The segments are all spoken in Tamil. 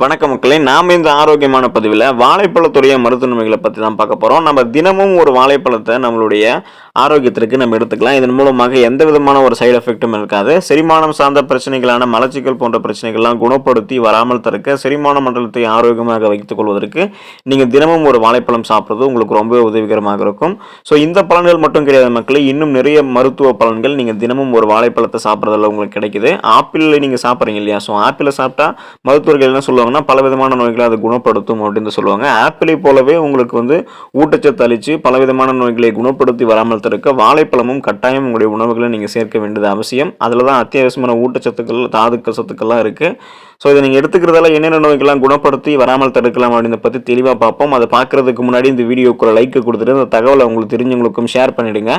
வணக்கம் மக்களே, நாம இந்த ஆரோக்கியமான பதிவில் வாழைப்பழத்துடைய மருத்துவ நன்மைகளை பற்றி தான் பார்க்க போகிறோம். நம்ம தினமும் ஒரு வாழைப்பழத்தை நம்மளுடைய ஆரோக்கியத்திற்கு நம்ம எடுத்துக்கலாம். இதன் மூலமாக எந்த விதமான ஒரு சைடு எஃபெக்ட்டும் இருக்காது. செரிமானம் சார்ந்த பிரச்சனைகளான மலச்சிக்கல் போன்ற பிரச்சனைகள்லாம் குணப்படுத்தி வராமல் தடுக்க, செரிமான மண்டலத்தை ஆரோக்கியமாக வைத்துக் கொள்வதற்கு நீங்கள் தினமும் ஒரு வாழைப்பழம் சாப்பிட்றது உங்களுக்கு ரொம்பவே உதவிகரமாக இருக்கும். ஸோ இந்த பலன்கள் மட்டும் கிடையாது மக்களே, இன்னும் நிறைய மருத்துவ பலன்கள் நீங்கள் தினமும் ஒரு வாழைப்பழத்தை சாப்பிட்றதுல உங்களுக்கு கிடைக்குது. ஆப்பிளில் நீங்கள் சாப்பிட்றீங்க இல்லையா? ஸோ ஆப்பிளை சாப்பிட்டா மருத்துவர்கள் என்ன சொல்லுவாங்க, பல விதமான நோய்களை அது குணப்படுத்தும் அப்படின்னு சொல்லுவாங்க. ஆப்பிளை போலவே உங்களுக்கு ஊட்டச்சத்து அளித்து பலவிதமான நோய்களை குணப்படுத்தி வராமல் தடுக்க வாழைப்பழமும் கட்டாயம் உங்களுடைய உணவுகளை நீங்கள் சேர்க்க வேண்டியது அவசியம். அதில் தான் அத்தியாவசியமான ஊட்டச்சத்துக்கள், தாதுக்கள், சத்துக்கள்லாம் இருக்குது. ஸோ இதை நீங்கள் எடுத்துக்கிறதால என்னென்ன நோய்கள்லாம் குணப்படுத்தி வராமல் தடுக்கலாம் அப்படின்னு பற்றி தெளிவாக பார்ப்போம். அதை பார்க்குறதுக்கு முன்னாடி இந்த வீடியோக்கு ஒரு லைக் கொடுத்துட்டு இந்த தகவலை உங்களுக்கு தெரிஞ்சவங்களுக்கும் ஷேர் பண்ணிவிடுங்க.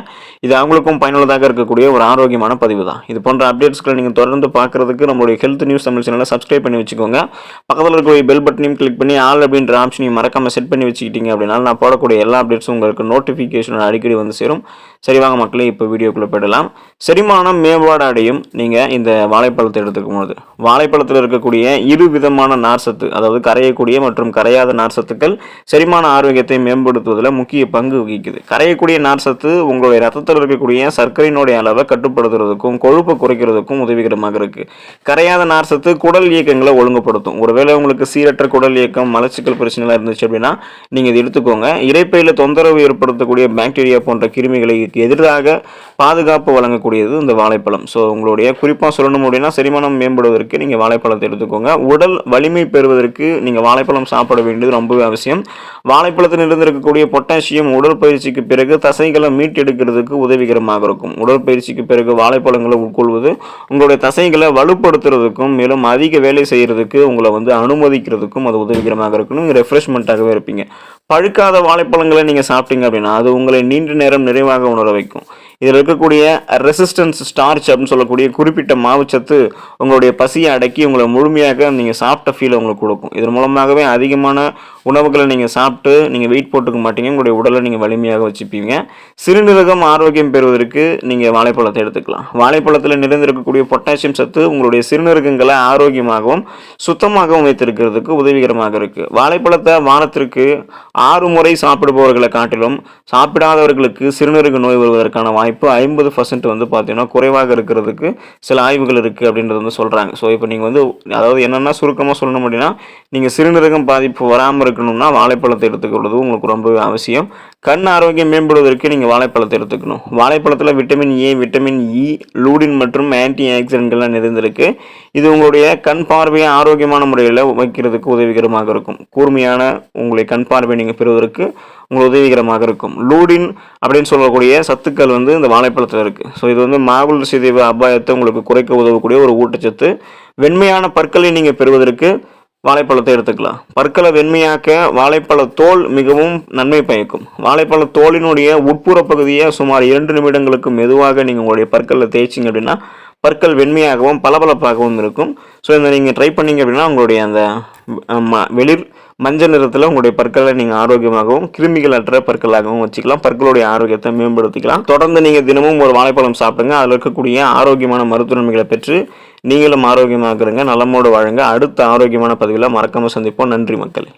இது அவங்களுக்கும் பயனுள்ளதாக இருக்கக்கூடிய ஒரு ஆரோக்கியமான பதிவு தான். இது போன்ற அப்டேட்ஸ்களை நீங்கள் தொடர்ந்து பார்க்குறதுக்கு நம்மளுடைய ஹெல்த் நியூஸ் தமிழ் சேனலை சப்ஸ்கிரைப் பண்ணி வச்சுக்கோங்க. பக்கத்தில் இருக்கக்கூடிய பெல் பட்டனையும் கிளிக் பண்ணி ஆல் அப்படின்ற ஆப்ஷனையும் மறக்காமல் செட் பண்ணி வச்சுக்கிட்டீங்க அப்படின்னா நான் போடக்கூடிய எல்லா அப்டேட்ஸும் உங்களுக்கு நோட்டிஃபிகேஷன் அடிக்கடி வந்து சேரும். சரி வாங்க மக்களே, இப்போ வீடியோக்குள்ளே போயிடலாம். செரிமானம் மேம்பாடு அடையும் நீங்கள் இந்த வாழைப்பழத்தை எடுத்துக்கும் பொழுது வாழைப்பழத்தில் இருக்கக்கூடிய இரு விதமான நார்சத்து, அதாவது கரையக்கூடிய மற்றும் கரையாத நார்சத்துக்கள் செரிமான ஆரோக்கியத்தை மேம்படுத்துவதில் முக்கிய பங்கு வகிக்குது. கரையக்கூடிய நார்சத்து உங்களுடைய ரத்தத்தில் இருக்கக்கூடிய சர்க்கரையினுடைய அளவை கட்டுப்படுத்துறதுக்கும் கொழுப்பை குறைக்கிறதுக்கும் உதவிகரமாக இருக்குது. கரையாத நார்சத்து குடல் இயக்கங்களை ஒழுங்குபடுத்தும். ஒருவேளை உங்களுக்கு சீரற்ற குடல் இயக்கம், மலச்சிக்கல் பிரச்சனைலாம் இருந்துச்சு அப்படின்னா நீங்கள் இதை எடுத்துக்கோங்க. இரைப்பையில் தொந்தரவு ஏற்படுத்தக்கூடிய பாக்டீரியா போன்ற கிருமிகளை எதிராக பாதுகாப்பு வழங்கக்கூடியது இந்த வாழைப்பழம். ஸோ உங்களுடைய குறிப்பாக சொல்லணும் அப்படின்னா செரிமானம் மேம்படுவதற்கு நீங்கள் வாழைப்பழத்தை எடுத்துக்கோங்க. உடல் வலிமை பெறுவதற்கு நீங்கள் வாழைப்பழம் சாப்பிட வேண்டியது ரொம்பவே அவசியம். வாழைப்பழத்தில் இருந்திருக்கக்கூடிய பொட்டாசியம் உடற்பயிற்சிக்கு பிறகு தசைகளை மீட்டெடுக்கிறதுக்கு உதவிகரமாக இருக்கும். உடற்பயிற்சிக்கு பிறகு வாழைப்பழங்களை உட்கொள்வது உங்களுடைய தசைகளை வலுப்படுத்துறதுக்கும் மேலும் அதிக வேலை செய்யறதுக்கு உங்களை அனுமதிக்கிறதுக்கும் அது உதவிகரமாக இருக்கணும். ரெஃப்ரெஷ்மெண்ட்டாகவே இருப்பீங்க. பழுக்காத வாழைப்பழங்களை நீங்கள் சாப்பிட்டீங்க அப்படின்னா அது உங்களை நீண்ட நேரம் நிறைவாக உணர வைக்கும். இதில் இருக்கக்கூடிய ரெசிஸ்டன்ஸ் ஸ்டார்ச் அப்படின்னு சொல்லக்கூடிய குறிப்பிட்ட மாவுச்சத்து உங்களுடைய பசியை அடக்கி உங்களை முழுமையாக நீங்கள் சாப்பிட்ட ஃபீல் உங்களுக்கு கொடுக்கும். இதன் மூலமாகவே அதிகமான உணவுகளை நீங்கள் சாப்பிட்டு நீங்கள் வெயிட் போட்டுக்க மாட்டீங்க. உங்களுடைய உடலை நீங்கள் வலிமையாக வச்சுப்பீங்க. சிறுநீரகம் ஆரோக்கியம் பெறுவதற்கு நீங்கள் வாழைப்பழத்தை எடுத்துக்கலாம். வாழைப்பழத்தில் நிறைந்திருக்கக்கூடிய பொட்டாசியம் சத்து உங்களுடைய சிறுநீரகங்களை ஆரோக்கியமாகவும் சுத்தமாகவும் வைத்திருக்கிறதுக்கு உதவிகரமாக இருக்குது. வாழைப்பழத்தை வாரத்திற்கு 6 முறை சாப்பிடுபவர்களை காட்டிலும் சாப்பிடாதவர்களுக்கு சிறுநீரக நோய் வருவதற்கான வாய்ப்பு 50% பார்த்தீங்கன்னா குறைவாக இருக்கிறதுக்கு சில ஆய்வுகள் இருக்குது அப்படின்றது சொல்கிறாங்க. ஸோ இப்போ நீங்கள் அதாவது என்னென்னா சுருக்கமாக சொல்லணும் அப்படின்னா, நீங்கள் சிறுநீரகம் பாதிப்பு வராமல் இருக்கணும்னா வாழைப்பழத்தை எடுத்துக்கொள்வது உங்களுக்கு ரொம்பவே அவசியம். கண் ஆரோக்கியம் மேம்படுவதற்கு நீங்கள் வாழைப்பழத்தை எடுத்துக்கணும். வாழைப்பழத்தில் vitamin A, vitamin E, lutein மற்றும் ஆன்டி ஆக்சிடென்ட்கள்லாம் நிறைந்திருக்கு. இது உங்களுடைய கண் பார்வையை ஆரோக்கியமான முறையில் வைக்கிறதுக்கு உதவிகரமாக இருக்கும். கூர்மையான உங்களுடைய கண் பார்வை நீங்கள் பெறுவதற்கு உங்களுக்கு உதவிகரமாக இருக்கும். லூடின் அப்படின்னு சொல்லக்கூடிய சத்துக்கள் இந்த வாழைப்பழத்தில் இருக்குது. ஸோ இது மாகுல் சிதைவு அபாயத்தை உங்களுக்கு குறைக்க உதவக்கூடிய ஒரு ஊட்டச்சத்து. வெண்மையான பற்களை நீங்கள் பெறுவதற்கு வாழைப்பழத்தை எடுத்துக்கலாம். பற்களை வெண்மையாக்க வாழைப்பழ தோல் மிகவும் நன்மை பயக்கும். வாழைப்பழ தோலினுடைய உட்புற பகுதியை சுமார் 2 நிமிடங்களுக்கு மெதுவாக நீங்கள் உங்களுடைய பற்களில் தேய்ச்சிங்க அப்படின்னா பற்கள் வெண்மையாகவும் பளபளப்பாகவும் இருக்கும். ஸோ இதை நீங்கள் ட்ரை பண்ணிங்க அப்படின்னா உங்களுடைய அந்த வெளிர் மஞ்சள் நிறத்தில் உங்களுடைய பற்களை நீங்கள் ஆரோக்கியமாகவும் கிருமிகள் அற்ற பற்களாகவும் வச்சுக்கலாம். பற்களுடைய ஆரோக்கியத்தை மேம்படுத்திக்கலாம். தொடர்ந்து நீங்கள் தினமும் ஒரு வாழைப்பழம் சாப்பிடுங்க. அதில் இருக்கக்கூடிய ஆரோக்கியமான மருத்துவ நன்மைகளை பெற்று நீங்களும் ஆரோக்கியமாக இருங்க, நலமோடு வாழுங்க. அடுத்த ஆரோக்கியமான பதிவில் மறக்காமல் சந்திப்போம். நன்றி மக்களே.